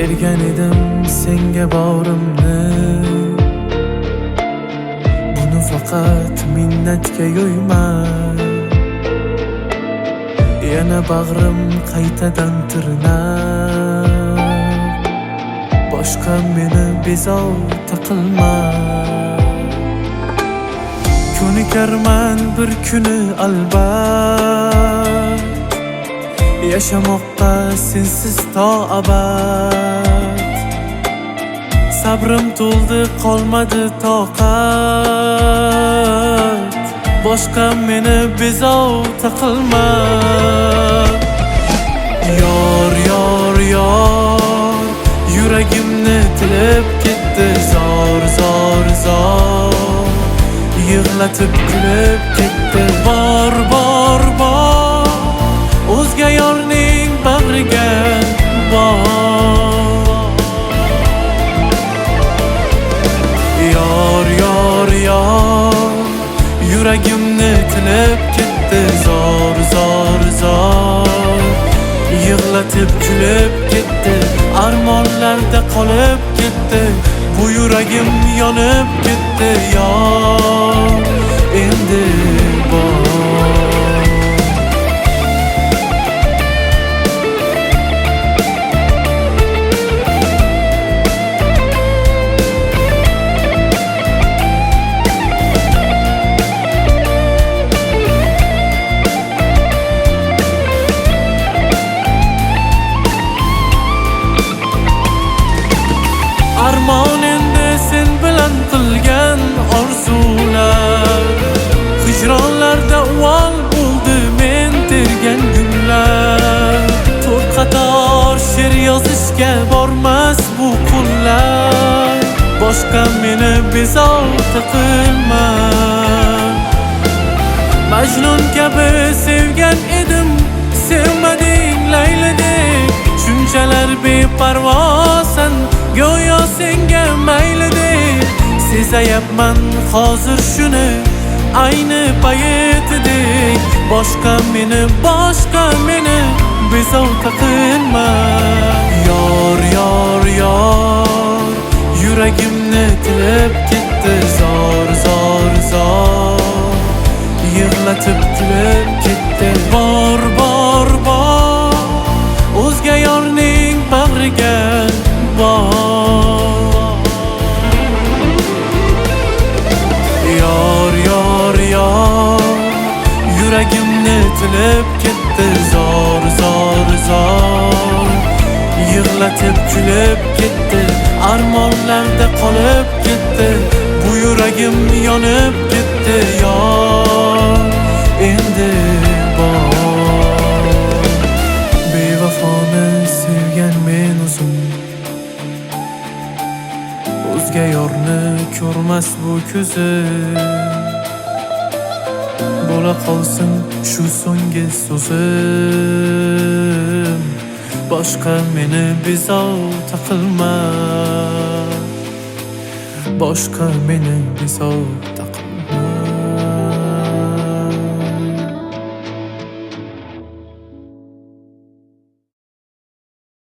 bergan edim senga borimni. Buni faqat minnatga yo'yman. Yana bag'rim qaytadan tirnab, boshqa meni bezovta qilma. Ko'nikarman bir kuni albat, yashamoqqa sensiz to abad. Sabrim to'ldi, qolmadi toqat, boshqa meni bezovta qilma. Yor, yor, yor, yuragimni tilib ketdi zor, zor, zor, yig'latib kulib ketdi. Bor, bor, bor, o'zga yorning bag'riga bor. Yor, yor, yor, yuragimni tilib ketdi zor, zor, zor, yig'latib kulib ketdi. Armonlarda qolib ketdi, bu yuragim yonib ketdi. Yor, endi bor. Armon endi sen bilan qilgan orzular, hijronlarda uvol bo'ldi men tergan gullar. To'rt qator she'r yozishga bormas bu qo'llar, boshqa meni bezovta qilma. Majnun kabi sevgan edim, sevmading layladek. Shunchalar beparvosan, go'yo senga maylidek. Sezayapman hozir shuni ayni paytidek. Boshqa meni bezovta qilma. Yor, yor, yor, yuragimni tilib ketdi zor, zor, zor, yig'latib kulib ketdi. Bor, bor, bor, o'zga yorning bag'riga bor. Yor, yor, yor, yuragimni tilib ketdi zor, zor, zor, yig'latib kulib ketdi. Armonlarda qolib ketdi, bu yuragim yonib ketdi. Yor, endi bor. Bevafoni sevgan men o'zim, o'zga yorni ko'rmas bu ko'zim. Bo'la qolsin shu so'nggi so'zim, boshqa meni bezovta qilma. Boshqa meni bezovta